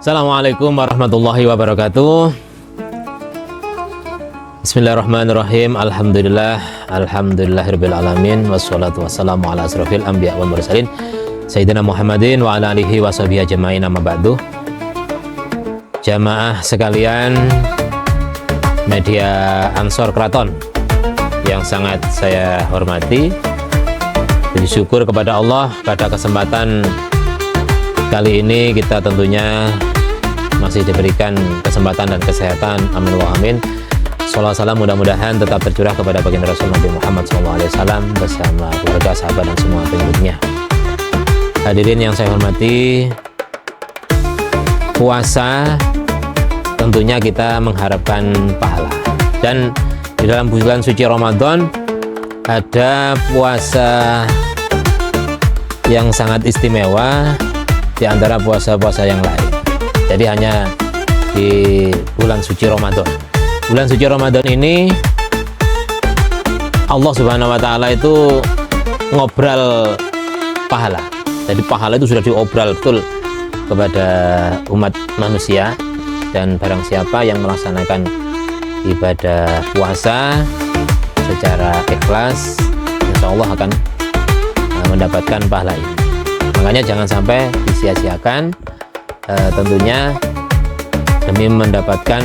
Assalamualaikum warahmatullahi wabarakatuh. Bismillahirrahmanirrahim. Alhamdulillahirabbil alamin wassalatu wassalamu ala asrofil anbiya wal mursalin sayyidina Muhammadin wa ala alihi washabihi ajmain, amma ba'du. Jamaah sekalian media Ansor Kraton yang sangat saya hormati, bersyukur kepada Allah pada kesempatan kali ini kita tentunya masih diberikan kesempatan dan kesehatan, amin wa amin. Salawat salam mudah-mudahan tetap tercurah kepada baginda Rasul Nabi Muhammad SAW bersama keluarga, sahabat dan semua pengikutnya. Hadirin yang saya hormati, puasa tentunya kita mengharapkan pahala, dan di dalam bulan suci Ramadan ada puasa yang sangat istimewa di antara puasa-puasa yang lain. Jadi hanya di bulan suci Ramadan. Bulan suci Ramadan ini Allah Subhanahu wa taala itu ngobral pahala. Jadi pahala itu sudah diobral betul kepada umat manusia, dan barang siapa yang melaksanakan ibadah puasa secara ikhlas, insya Allah akan mendapatkan pahala ini. Makanya jangan sampai disia-siakan, tentunya demi mendapatkan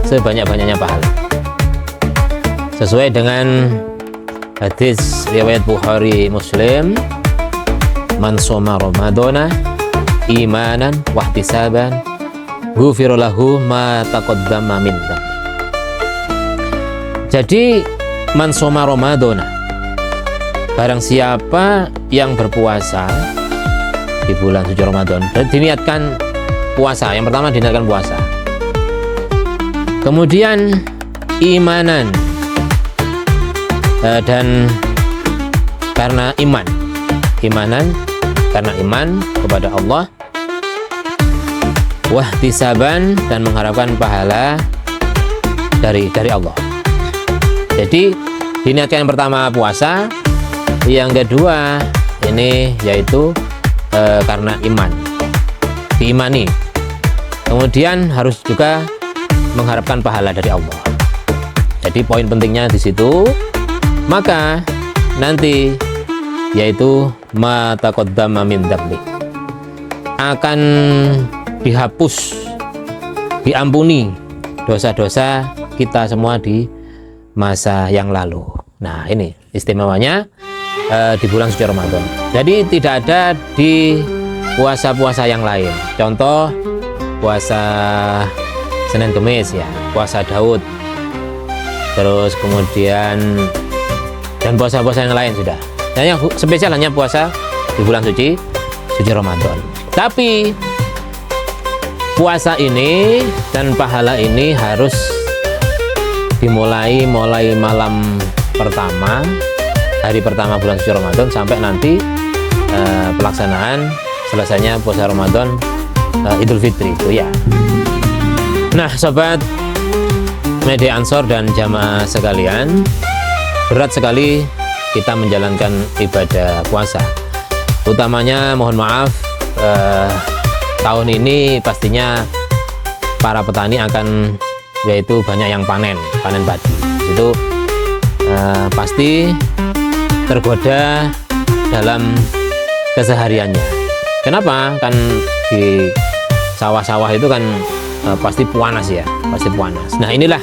sebanyak-banyaknya pahala. Sesuai dengan hadis riwayat Bukhari Muslim, man shoma ramadhana imanan wahtisaban ghufira lahu ma taqaddama min dzambi. Jadi man shoma ramadhana, barang siapa yang berpuasa di bulan suci Ramadan, diniatkan puasa. Yang pertama diniatkan puasa, kemudian imanan, dan karena imanan karena iman kepada Allah, wahtisaban, dan mengharapkan pahala dari Allah. Jadi diniatkan yang pertama puasa, yang kedua ini yaitu karena iman, diimani, kemudian harus juga mengharapkan pahala dari Allah. Jadi poin pentingnya di situ. Maka nanti yaitu ma taqaddama min dzambi, akan dihapus, diampuni dosa-dosa kita semua di masa yang lalu. Nah, ini istimewanya di bulan suci Ramadan. Jadi tidak ada di puasa-puasa yang lain. Contoh puasa Senin Kemis ya, puasa Daud, terus kemudian dan puasa-puasa yang lain sudah. Dan yang spesial hanya puasa di bulan suci Ramadan. Tapi puasa ini dan pahala ini harus dimulai malam pertama, hari pertama bulan suci Ramadan, sampai nanti pelaksanaan selesainya puasa Ramadan, Idul Fitri itu ya. Nah, sobat media Ansor dan jamaah sekalian, berat sekali kita menjalankan ibadah puasa. Utamanya mohon maaf, tahun ini pastinya para petani akan yaitu banyak yang panen padi. Itu pasti tergoda dalam kesehariannya. Kenapa? Kan di sawah-sawah itu kan pasti panas ya, pasti panas. Nah, inilah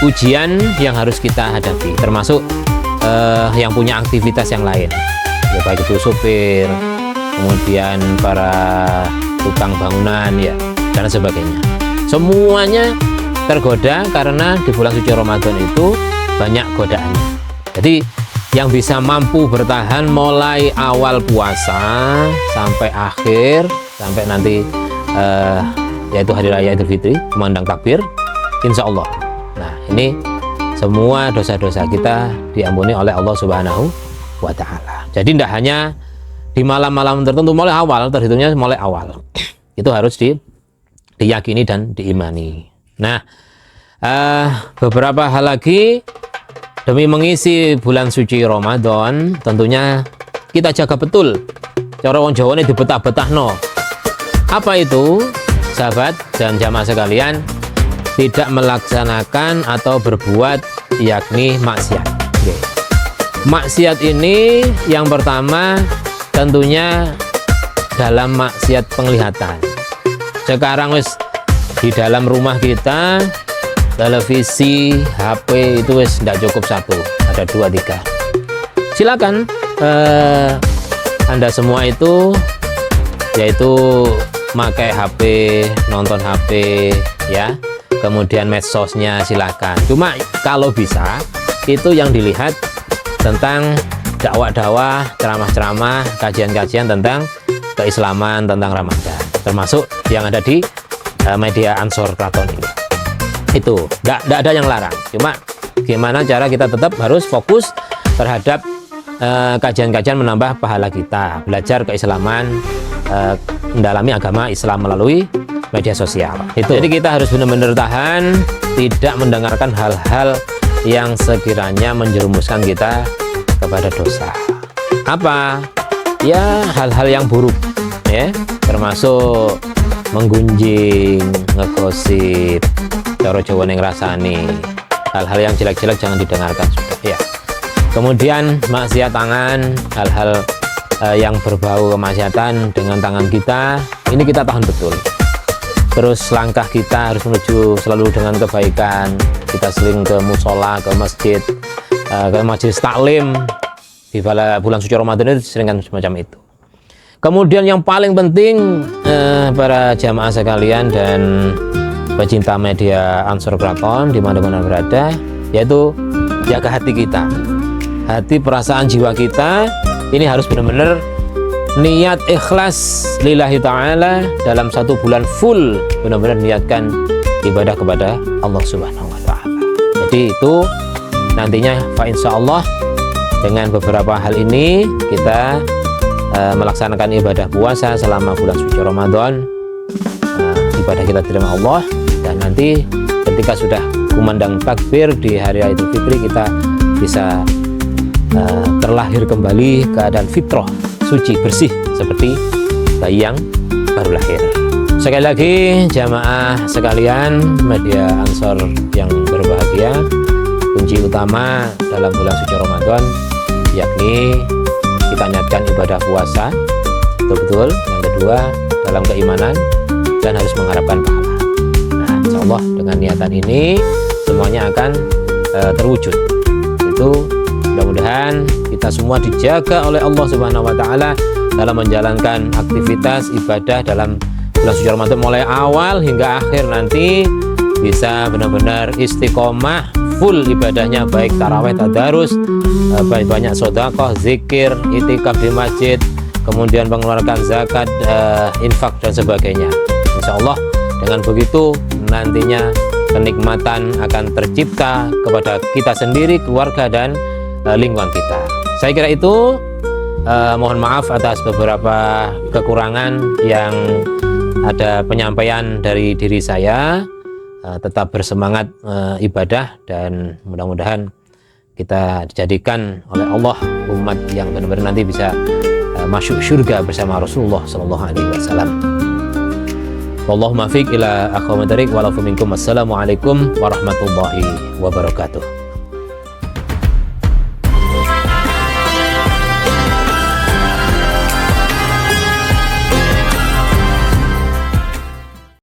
ujian yang harus kita hadapi, termasuk yang punya aktivitas yang lain, ya, baik itu supir, kemudian para tukang bangunan ya, dan sebagainya. Semuanya tergoda karena di bulan suci Ramadan itu banyak godaannya. Jadi yang bisa mampu bertahan mulai awal puasa sampai akhir, sampai nanti yaitu hari raya Idul Fitri, memandang takbir, insya Allah. Nah, ini semua dosa-dosa kita diampuni oleh Allah Subhanahu wa taala. Jadi tidak hanya di malam-malam tertentu, mulai awal, terhitungnya mulai awal. Itu harus diyakini dan diimani. Nah, beberapa hal lagi demi mengisi bulan suci Ramadan, tentunya kita jaga betul. Cara wong Jawa ini dibetah-betahno. Apa itu, sahabat dan jamaah sekalian? Tidak melaksanakan atau berbuat, yakni maksiat. Oke. Maksiat ini yang pertama tentunya dalam maksiat penglihatan. Sekarang wis di dalam rumah kita televisi, HP itu wis tidak cukup satu, ada 2, 3. Silakan Anda semua itu yaitu pakai HP, nonton HP ya, kemudian medsosnya silakan. Cuma kalau bisa itu yang dilihat tentang dakwah-dakwah, ceramah-ceramah, kajian-kajian tentang keislaman, tentang Ramadan, termasuk yang ada di media Ansor Kraton ini. Itu nggak ada yang larang, cuma gimana cara kita tetap harus fokus terhadap kajian-kajian menambah pahala kita, belajar keislaman, mendalami agama Islam melalui media sosial. Itu. Jadi kita harus benar-benar tahan, tidak mendengarkan hal-hal yang sekiranya menjerumuskan kita kepada dosa. Apa? Ya hal-hal yang buruk, ya, termasuk menggunjing, ngegosip, cara Jawa yang ngrasani, hal-hal yang jelek-jelek jangan didengarkan sudah, ya. Kemudian maksiat tangan, hal-hal yang berbau kemaksiatan dengan tangan kita, ini kita tahan betul. Terus langkah kita harus menuju selalu dengan kebaikan. Kita sering ke musola, ke masjid, ke majelis taklim. Di bulan suci Ramadan itu sering kan semacam itu. Kemudian yang paling penting para jamaah sekalian dan pecinta media Ansor Kraton di mana-mana berada, yaitu jaga hati kita. Hati, perasaan, jiwa kita ini harus benar-benar niat ikhlas lillahi ta'ala dalam 1 bulan full, benar-benar niatkan ibadah kepada Allah Subhanahu wa ta'ala. Jadi itu nantinya fa insyaallah dengan beberapa hal ini kita melaksanakan ibadah puasa selama bulan suci Ramadan, ibadah kita diterima Allah, dan nanti ketika sudah kumandang takbir di hari Idul Fitri kita bisa terlahir kembali keadaan fitrah, suci, bersih seperti bayi yang baru lahir. Sekali lagi jamaah sekalian media Ansor yang berbahagia, kunci utama dalam bulan suci Ramadan yakni kita niatkan ibadah puasa betul-betul. Yang kedua dalam keimanan dan harus mengharapkan pahala. Nah, insyaallah dengan niatan ini semuanya akan terwujud. Itu mudah-mudahan kita semua dijaga oleh Allah Subhanahu wa ta'ala dalam menjalankan aktivitas ibadah dalam bulan suci Ramadan mulai awal hingga akhir nanti bisa benar-benar istiqomah full ibadahnya, baik tarawih, tadarus, banyak sedekah, zikir, itikaf di masjid, kemudian mengeluarkan zakat, infak dan sebagainya. Insyaallah dengan begitu nantinya kenikmatan akan tercipta kepada kita sendiri, keluarga dan lingkungan kita. Saya kira itu. Mohon maaf atas beberapa kekurangan yang ada penyampaian dari diri saya. Tetap bersemangat ibadah dan mudah-mudahan kita dijadikan oleh Allah umat yang benar-benar nanti bisa masuk surga bersama Rasulullah Sallallahu Alaihi Wasallam. Wallahumma fiq ila aqwamit thariq wa lafu minkum. Assalamualaikum warahmatullahi wabarakatuh.